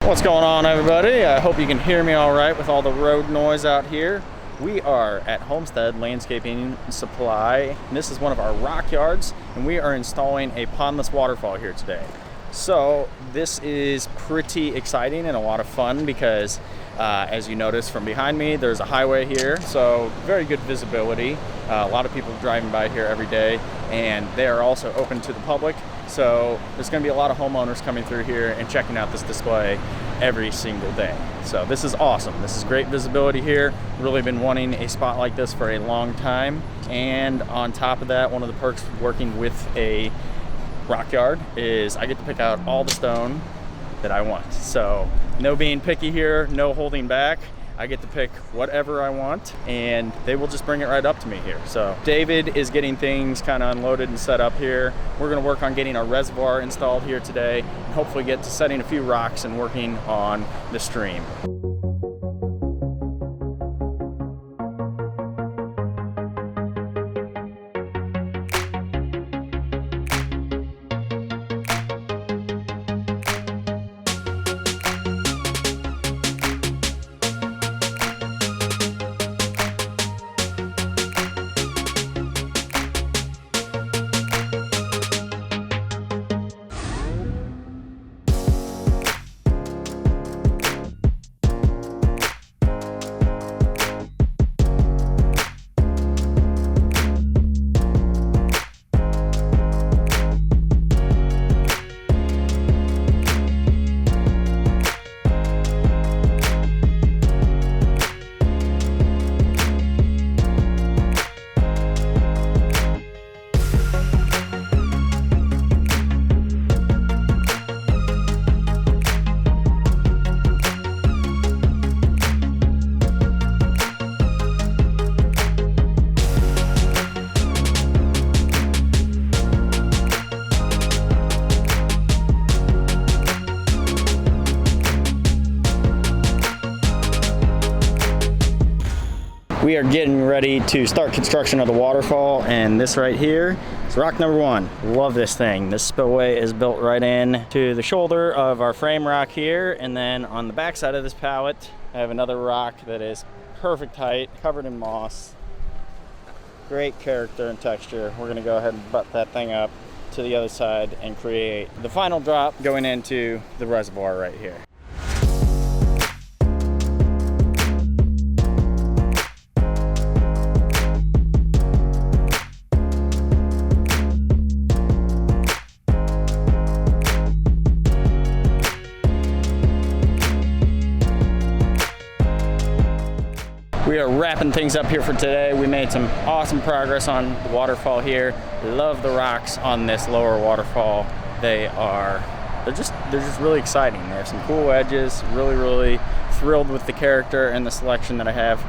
What's going on, everybody? I hope you can hear me all right with all the road noise out here. We are at Homestead Landscaping Supply, and this is one of our rock yards, and we are installing a pondless waterfall here today. So this is pretty exciting and a lot of fun because as you notice from behind me, there's a highway here, so very good visibility. A lot of people driving by here every day, and they are also open to the public. So there's going to be a lot of homeowners coming through here and checking out this display every single day. So this is awesome. This is great visibility here. Really been wanting a spot like this for a long time. And on top of that, one of the perks of working with a rock yard is I get to pick out all the stone that I want. So no being picky here, no holding back. I get to pick whatever I want and they will just bring it right up to me here. So David is getting things kind of unloaded and set up here. We're gonna work on getting our reservoir installed here today and hopefully get to setting a few rocks and working on the stream. We are getting ready to start construction of the waterfall, and this right here is rock number one. Love this thing. This spillway is built right in to the shoulder of our frame rock here, and then on the back side of this pallet I have another rock that is perfect height, covered in moss. Great character and texture. We're gonna go ahead and butt that thing up to the other side and create the final drop going into the reservoir right here. We are wrapping things up here for today. We made some awesome progress on the waterfall here. Love the rocks on this lower waterfall. They're just really exciting. They have some cool edges. Really thrilled with the character and the selection that I have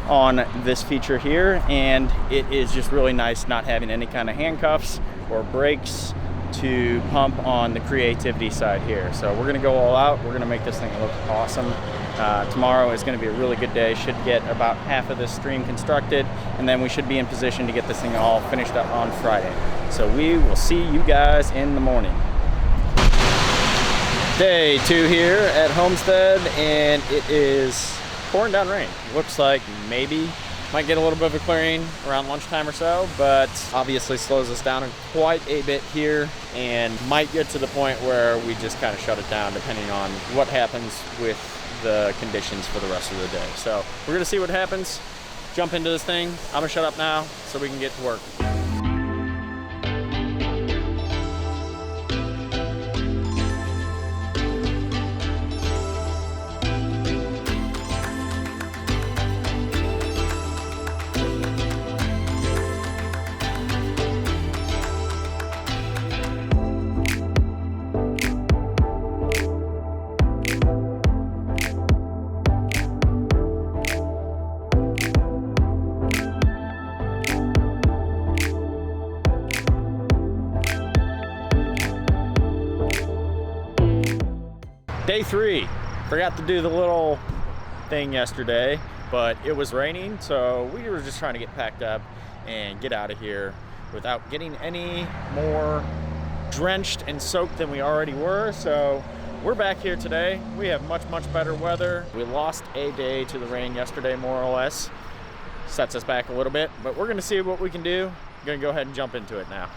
on this feature here. And it is just really nice not having any kind of handcuffs or brakes to pump on the creativity side here. So we're gonna go all out. We're gonna make this thing look awesome. Tomorrow is going to be a really good day. Should get about half of this stream constructed, and then we should be in position to get this thing all finished up on Friday. So we will see you guys in the morning. Day 2 here at Homestead, and it is pouring down rain. Looks like maybe might get a little bit of a clearing around lunchtime or so, but obviously slows us down quite a bit here and might get to the point where we just kind of shut it down depending on what happens with the conditions for the rest of the day. So we're gonna see what happens, jump into this thing. I'm gonna shut up now so we can get to work. Day 3, forgot to do the little thing yesterday, but it was raining, so we were just trying to get packed up and get out of here without getting any more drenched and soaked than we already were. So we're back here today. We have much better weather. We lost a day to the rain yesterday, more or less. Sets us back a little bit, but we're gonna see what we can do. I'm gonna go ahead and jump into it now.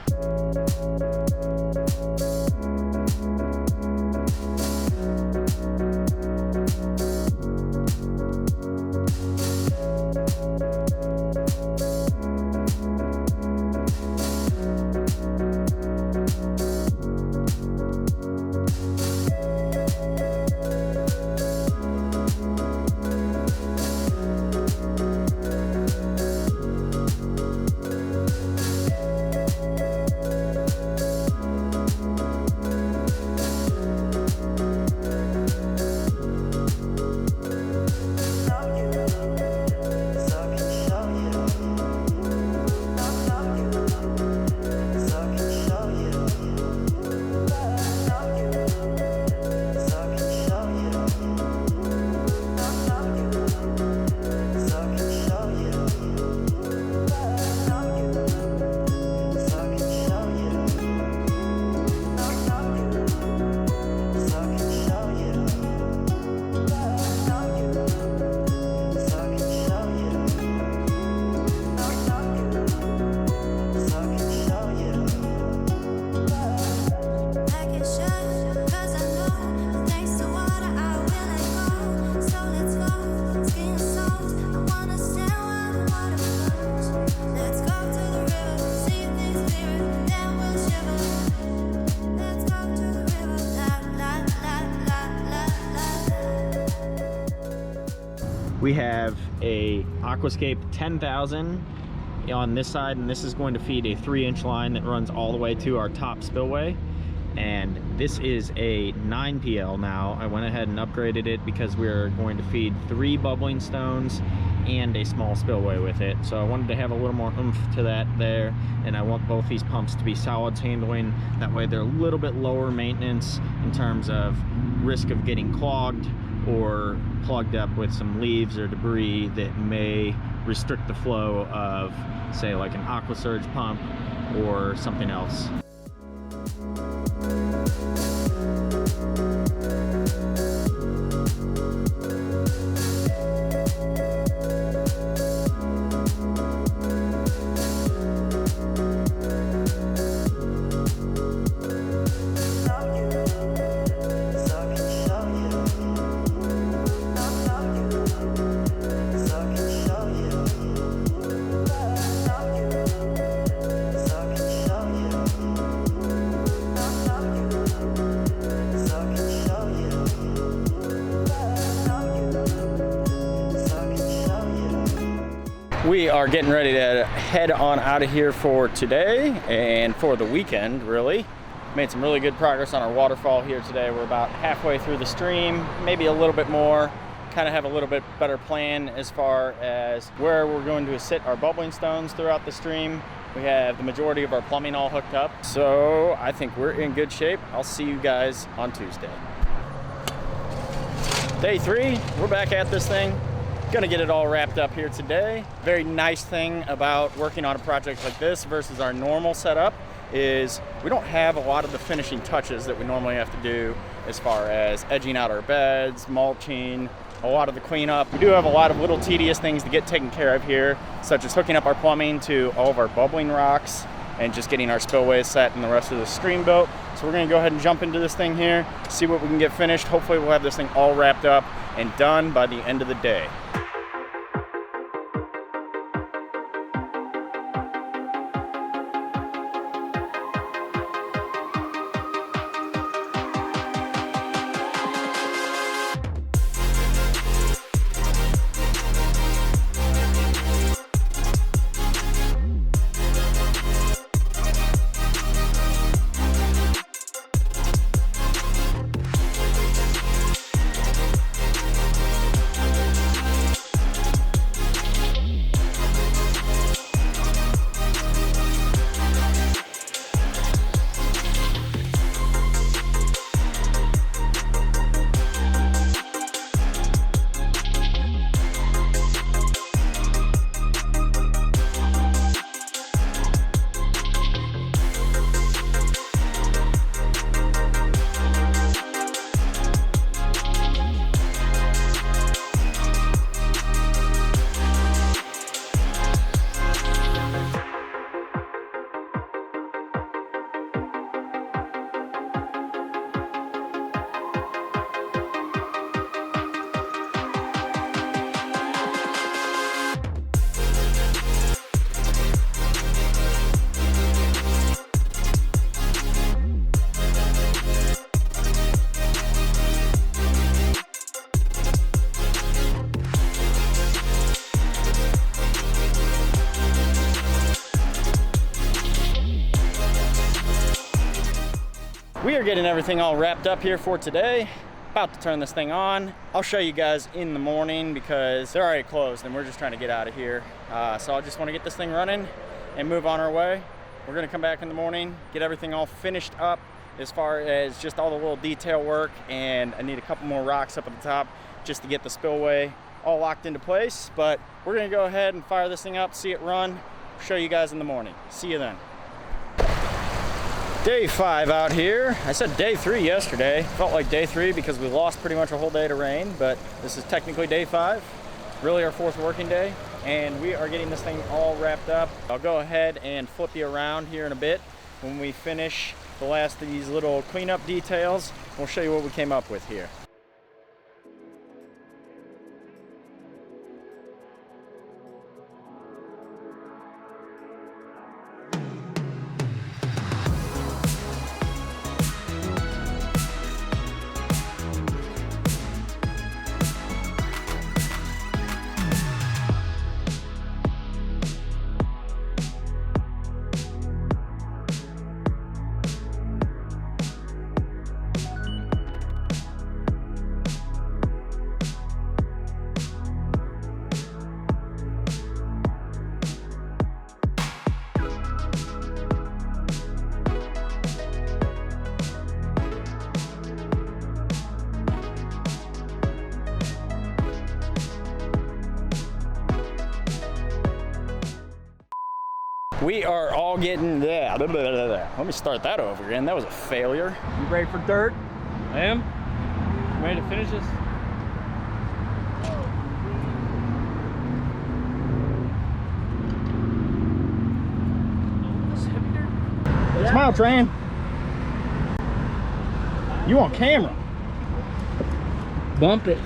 We have a Aquascape 10,000 on this side, and this is going to feed a 3-inch line that runs all the way to our top spillway. And this is a 9PL now. I went ahead and upgraded it because we're going to feed 3 bubbling stones and a small spillway with it. So I wanted to have a little more oomph to that there, and I want both these pumps to be solids handling. That way they're a little bit lower maintenance in terms of risk of getting clogged or plugged up with some leaves or debris that may restrict the flow of, say, like an AquaSurge pump or something else. We are getting ready to head on out of here for today and for the weekend, really. Made some really good progress on our waterfall here today. We're about halfway through the stream, maybe a little bit more. Kind of have a little bit better plan as far as where we're going to sit our bubbling stones throughout the stream. We have the majority of our plumbing all hooked up, so I think we're in good shape. I'll see you guys on Tuesday. Day 3, we're back at this thing. Gonna get it all wrapped up here today. Very nice thing about working on a project like this versus our normal setup is we don't have a lot of the finishing touches that we normally have to do as far as edging out our beds, mulching, a lot of the cleanup. We do have a lot of little tedious things to get taken care of here, such as hooking up our plumbing to all of our bubbling rocks and just getting our spillways set and the rest of the stream built. So we're gonna go ahead and jump into this thing here, see what we can get finished. Hopefully we'll have this thing all wrapped up and done by the end of the day. we are getting everything all wrapped up here for today. About to turn this thing on. I'll show you guys in the morning because they're already closed and we're just trying to get out of here. So I just want to get this thing running and move on our way. We're gonna come back in the morning, get everything all finished up as far as just all the little detail work, and I need a couple more rocks up at the top just to get the spillway all locked into place. But we're gonna go ahead and fire this thing up, see it run, show you guys in the morning. See you then. Day 5 out here. I said day 3 yesterday. Felt like day 3 because we lost pretty much a whole day to rain, but this is technically day 5. Really our 4th working day, and we are getting this thing all wrapped up. I'll go ahead and flip you around here in a bit when we finish the last of these little cleanup details. We'll show you what we came up with here. We are all getting there. Let me start that over again. That was a failure. You ready for dirt? I am. You ready to finish this? Yeah. Smile, Train. You on camera. Bump it.